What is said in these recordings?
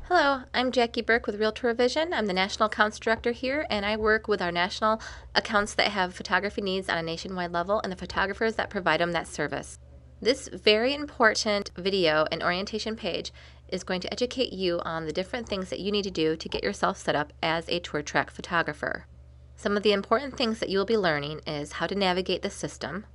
Hello, I'm Jackie Burke with Realtor Vision. I'm the National Accounts Director here, and I work with our national accounts that have photography needs on a nationwide level and the photographers that provide them that service. This very important video and orientation page is going to educate you on the different things that you need to do to get yourself set up as a tour track photographer. Some of the important things that you will be learning is how to navigate the system,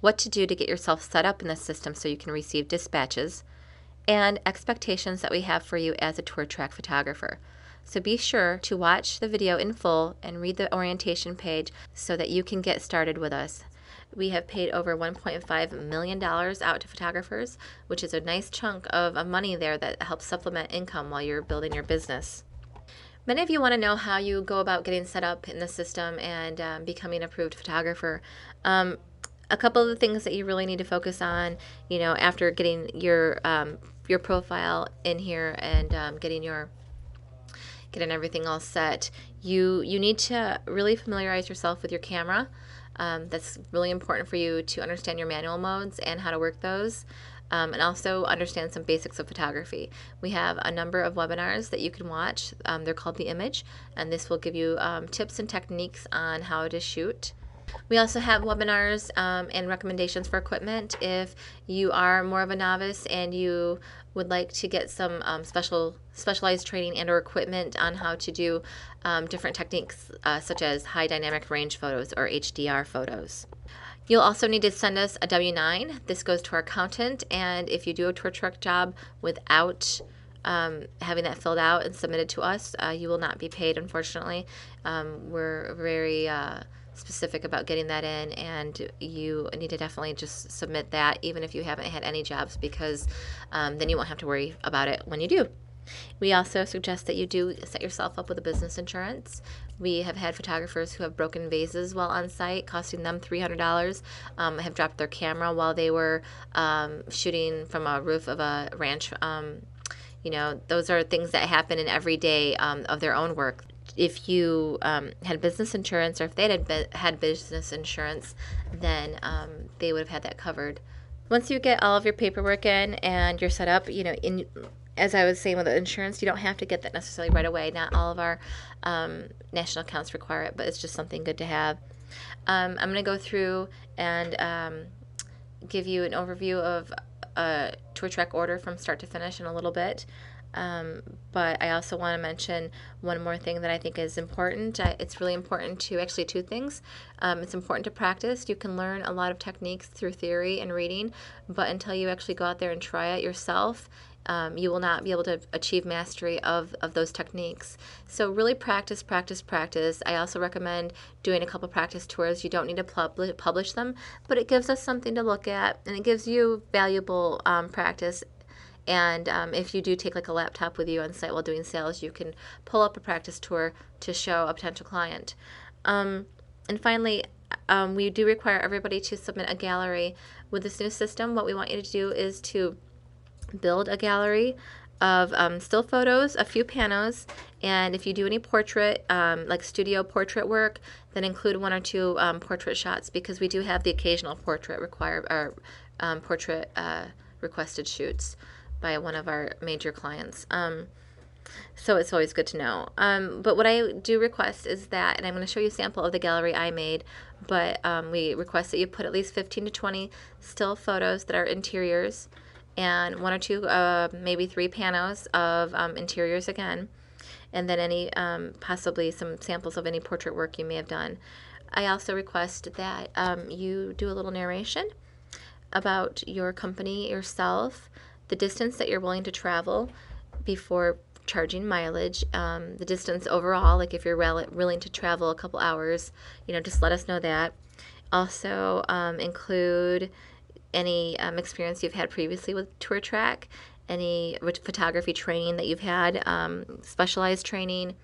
what to do to get yourself set up in the system so you can receive dispatches, and expectations that we have for you as a tour track photographer. So be sure to watch the video in full and read the orientation page so that you can get started with us. We have paid over $1.5 million out to photographers, which is a nice chunk of money there that helps supplement income while you're building your business. Many of you want to know how you go about getting set up in the system and becoming an approved photographer. A couple of the things that you really need to focus on, after getting your profile in here and getting everything all set, you need to really familiarize yourself with your camera. That's really important for you to understand your manual modes and how to work those. And also understand some basics of photography. We have a number of webinars that you can watch. They're called The Image, and this will give you tips and techniques on how to shoot. We also have webinars and recommendations for equipment. If you are more of a novice and you would like to get some specialized training and or equipment on how to do different techniques such as high dynamic range photos or HDR photos. You'll also need to send us a W-9. This goes to our accountant, and if you do a tour truck job without having that filled out and submitted to us, you will not be paid, unfortunately. We're very specific about getting that in, and you need to definitely just submit that even if you haven't had any jobs, because then you won't have to worry about it when you do. We also suggest that you do set yourself up with a business insurance. We have had photographers who have broken vases while on site, costing them $300, have dropped their camera while they were shooting from a roof of a ranch. Those are things that happen in every day of their own work. If you had business insurance, or if they had business insurance, then they would have had that covered. Once you get all of your paperwork in and you're set up, as I was saying with the insurance, you don't have to get that necessarily right away. Not all of our national accounts require it, but it's just something good to have. I'm going to go through and give you an overview of a tour track order from start to finish in a little bit. But I also want to mention one more thing that I think is important. It's really important to, actually two things. It's important to practice. You can learn a lot of techniques through theory and reading, but until you actually go out there and try it yourself, you will not be able to achieve mastery of those techniques. So really practice, practice, practice. I also recommend doing a couple practice tours. You don't need to publish them, but it gives us something to look at, and it gives you valuable practice. And if you do take like a laptop with you on site while doing sales, you can pull up a practice tour to show a potential client. And finally, we do require everybody to submit a gallery. With this new system, what we want you to do is to build a gallery of still photos, a few panos, and if you do any portrait, like studio portrait work, then include one or two portrait shots, because we do have the occasional portrait requested shoots by one of our major clients. So it's always good to know. But what I do request is that, and I'm going to show you a sample of the gallery I made, but we request that you put at least 15 to 20 still photos that are interiors, and one or two, maybe three panos of interiors again, and then any possibly some samples of any portrait work you may have done. I also request that you do a little narration about your company, yourself, the distance that you're willing to travel before charging mileage, the distance overall, like if you're willing to travel a couple hours, just let us know that. Also include any experience you've had previously with tour track, any photography training that you've had, specialized training,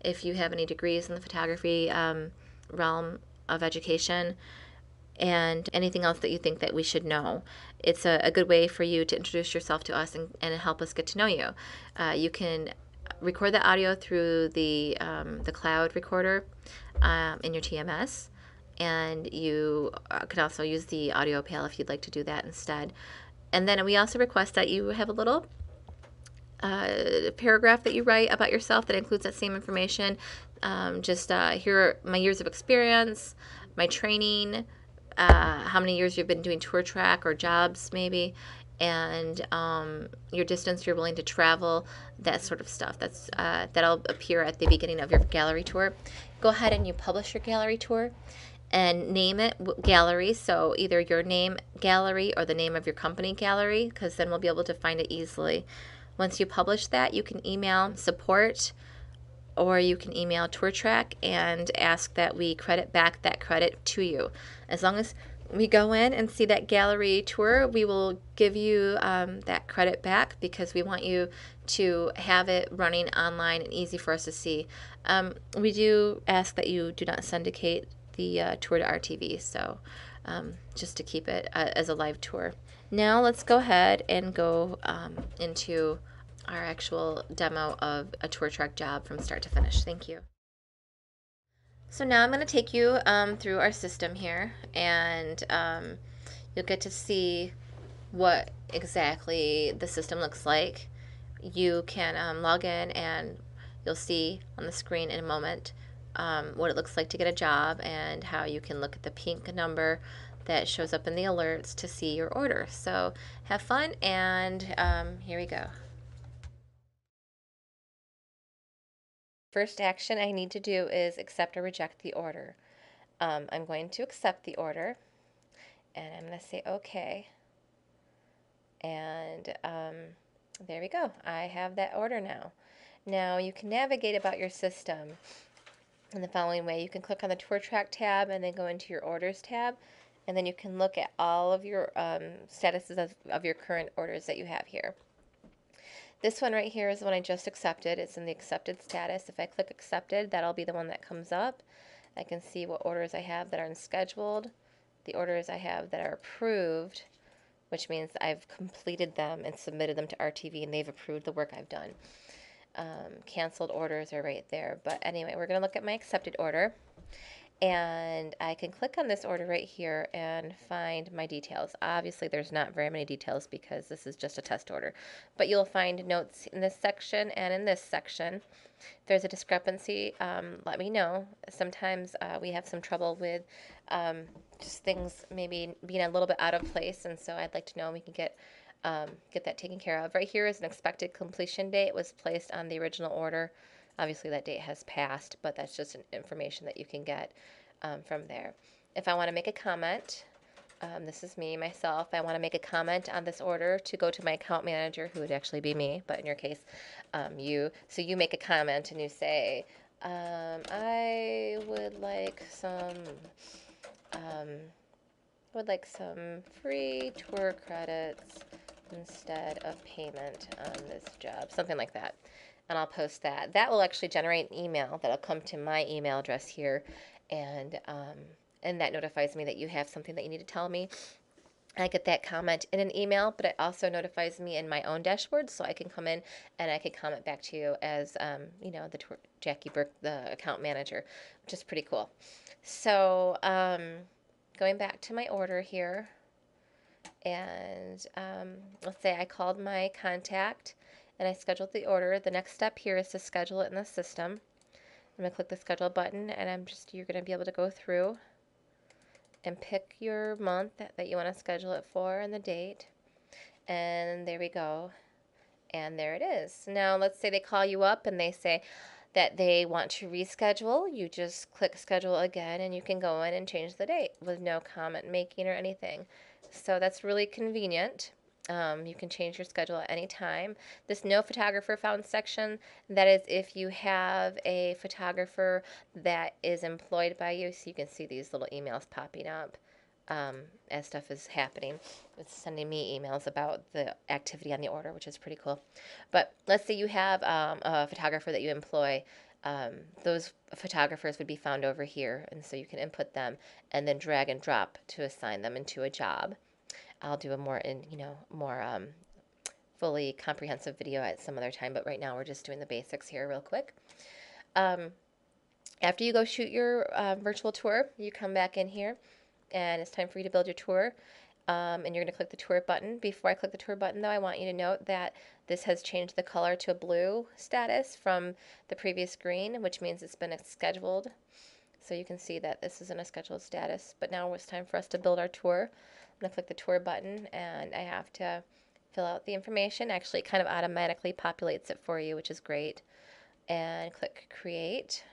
if you have any degrees in the photography realm of education, and anything else that you think that we should know. It's a good way for you to introduce yourself to us and help us get to know you. You can record the audio through the cloud recorder in your TMS, and you could also use the AudioPal if you'd like to do that instead. And then we also request that you have a little paragraph that you write about yourself that includes that same information. Here are my years of experience, my training, how many years you've been doing tour track or jobs maybe, and your distance you're willing to travel, that sort of stuff. That'll appear at the beginning of your gallery tour. Go ahead and you publish your gallery tour and name it gallery. So either your name gallery or the name of your company gallery, because then we'll be able to find it easily. Once you publish that, you can email support or you can email TourTrack and ask that we credit back that credit to you. As long as we go in and see that gallery tour, we will give you that credit back because we want you to have it running online and easy for us to see. We do ask that you do not syndicate the tour to RTV, so just to keep it as a live tour. Now let's go ahead and go into our actual demo of a tour track job from start to finish. Thank you. So now I'm going to take you through our system here, and you'll get to see what exactly the system looks like. You can log in and you'll see on the screen in a moment what it looks like to get a job and how you can look at the pink number that shows up in the alerts to see your order. So have fun, and here we go. First action I need to do is accept or reject the order. I'm going to accept the order, and I'm going to say OK. And there we go. I have that order now. Now you can navigate about your system in the following way. You can click on the Tour Track tab and then go into your Orders tab, and then you can look at all of your statuses of your current orders that you have here. This one right here is the one I just accepted. It's in the accepted status. If I click accepted, that'll be the one that comes up. I can see what orders I have that are unscheduled, the orders I have that are approved, which means I've completed them and submitted them to RTV and they've approved the work I've done. Canceled orders are right there. But anyway, we're going to look at my accepted order. And I can click on this order right here and find my details. Obviously, there's not very many details because this is just a test order. But you'll find notes in this section and in this section. If there's a discrepancy, let me know. Sometimes we have some trouble with just things maybe being a little bit out of place, and so I'd like to know we can get that taken care of. Right here is an expected completion date. It was placed on the original order. Obviously, that date has passed, but that's just information that you can get from there. If I want to make a comment, this is me, myself. I want to make a comment on this order to go to my account manager, who would actually be me, but in your case, you. So you make a comment and you say, I would like some free tour credits instead of payment on this job, something like that. And I'll post that. That will actually generate an email that'll come to my email address here, and that notifies me that you have something that you need to tell me. I get that comment in an email, but it also notifies me in my own dashboard, so I can come in and I can comment back to you as Jackie Burke, the account manager, which is pretty cool. So going back to my order here, and let's say I called my contact and I scheduled the order. The next step here is to schedule it in the system. I'm going to click the schedule button, and you're going to be able to go through and pick your month that you want to schedule it for and the date. And there we go. And there it is. Now let's say they call you up and they say that they want to reschedule. You just click schedule again and you can go in and change the date with no comment making or anything. So that's really convenient. You can change your schedule at any time. This no photographer found section, that is if you have a photographer that is employed by you, so you can see these little emails popping up as stuff is happening. It's sending me emails about the activity on the order, which is pretty cool. But let's say you have a photographer that you employ. Those photographers would be found over here, and so you can input them and then drag and drop to assign them into a job. I'll do a more fully comprehensive video at some other time, but right now we're just doing the basics here real quick. After you go shoot your virtual tour, you come back in here, and it's time for you to build your tour. And you're going to click the tour button. Before I click the tour button, though, I want you to note that This has changed the color to a blue status from the previous green, which means it's been scheduled. So you can see that this is in a scheduled status, but now it's time for us to build our tour. I'm going to click the tour button, and I have to fill out the information. Actually, it kind of automatically populates it for you, which is great. And click create.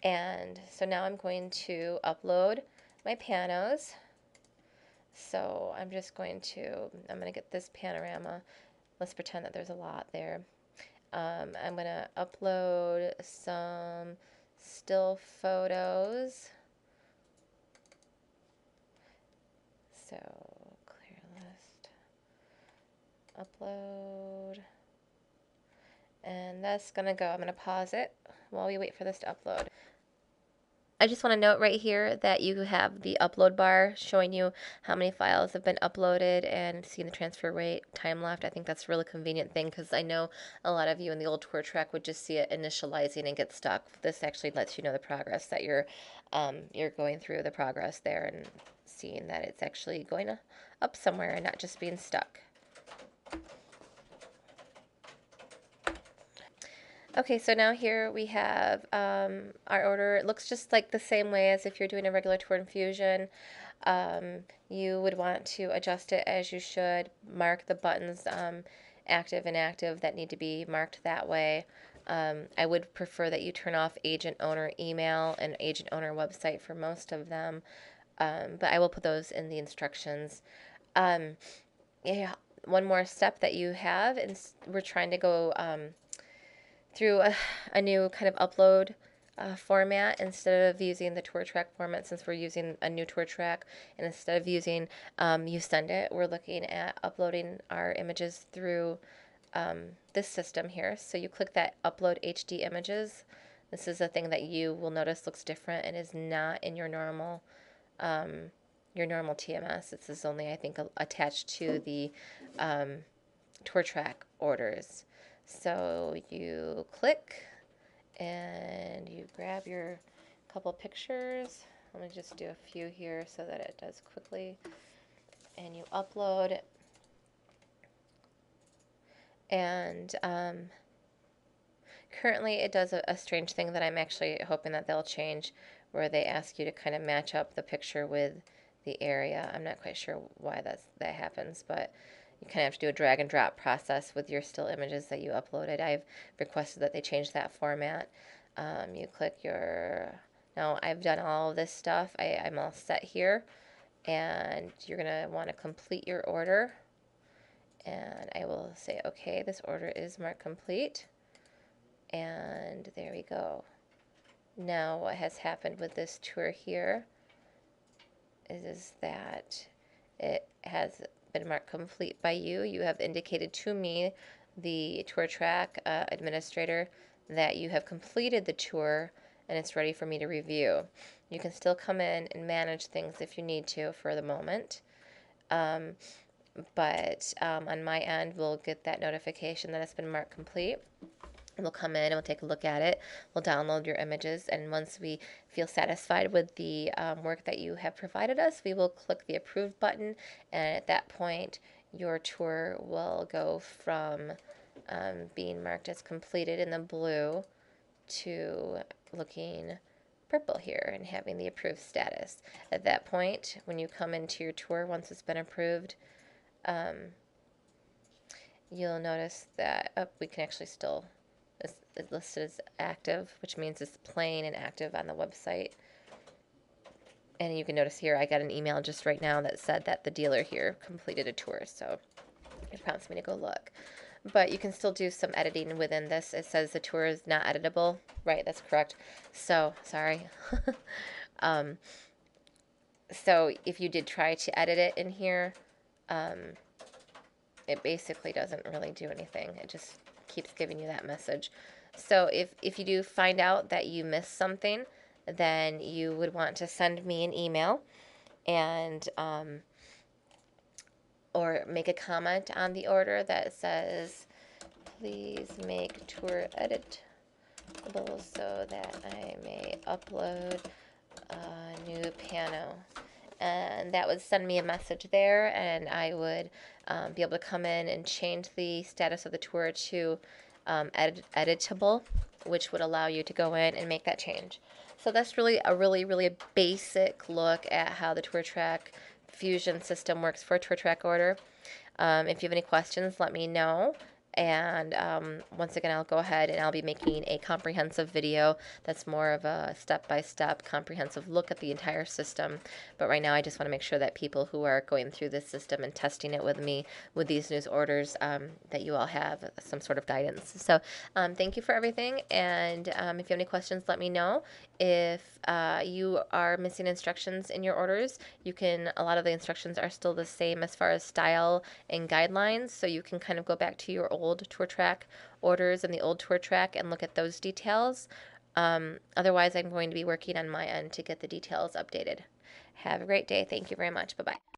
And so now I'm going to upload my panos. So I'm going to get this panorama. Let's pretend that there's a lot there. I'm going to upload some still photos. So clear list, upload, and that's going to go. I'm going to pause it while we wait for this to upload. I just want to note right here that you have the upload bar showing you how many files have been uploaded and seeing the transfer rate, time left. I think that's a really convenient thing because I know a lot of you in the old tour track would just see it initializing and get stuck. This actually lets you know the progress that you're going through, the progress there, and seeing that it's actually going up somewhere and not just being stuck. Okay, so now here we have our order. It looks just like the same way as if you're doing a regular tour infusion. You would want to adjust it as you should. Mark the buttons active and inactive that need to be marked that way. I would prefer that you turn off agent owner email and agent owner website for most of them, but I will put those in the instructions. Yeah, one more step that you have, and we're trying to go through a new kind of upload format instead of using the tour track format, since we're using a new tour track, and instead of using YouSendIt, we're looking at uploading our images through this system here. So you click that upload HD images. This is a thing that you will notice looks different and is not in your normal TMS. This is only, I think, attached to the tour track orders. So you click and you grab your couple pictures. Let me just do a few here so that it does quickly. And you upload. And currently it does a strange thing that I'm actually hoping that they'll change, where they ask you to kind of match up the picture with the area. I'm not quite sure why that happens, but you kind of have to do a drag and drop process with your still images that you uploaded. I've requested that they change that format. You click now I've done all of this stuff. I'm all set here, and you're going to want to complete your order. And I will say, okay, this order is marked complete. And there we go. Now what has happened with this tour here is that it has been marked complete by you. You have indicated to me, the tour track administrator, that you have completed the tour and it's ready for me to review. You can still come in and manage things if you need to for the moment. But on my end, we'll get that notification that it's been marked complete. We'll come in and we'll take a look at it. We'll download your images, and once we feel satisfied with the work that you have provided us, we will click the approve button, and at that point your tour will go from being marked as completed in the blue to looking purple here and having the approved status. At that point, when you come into your tour, once it's been approved, you'll notice that we can actually still, it's listed as active, which means it's playing and active on the website. And you can notice here, I got an email just right now that said that the dealer here completed a tour, so it prompts me to go look. But you can still do some editing within this. It says the tour is not editable. Right, that's correct. So, sorry. So if you did try to edit it in here, it basically doesn't really do anything. It just keeps giving you that message. So if you do find out that you missed something, then you would want to send me an email and or make a comment on the order that says, please make tour editable so that I may upload a new pano. and that would send me a message there, and I would be able to come in and change the status of the tour to editable, which would allow you to go in and make that change. So that's really a really basic look at how the TourTrack Fusion system works for a TourTrack order. If you have any questions, let me know. And once again, I'll go ahead and I'll be making a comprehensive video that's more of a step-by-step comprehensive look at the entire system. But right now, I just want to make sure that people who are going through this system and testing it with me with these news orders, that you all have some sort of guidance. So thank you for everything. And if you have any questions, let me know. If you are missing instructions in your orders, a lot of the instructions are still the same as far as style and guidelines, so you can kind of go back to your old TourTrack orders and the old TourTrack and look at those details. Otherwise, I'm going to be working on my end to get the details updated. Have a great day. Thank you very much. Bye-bye.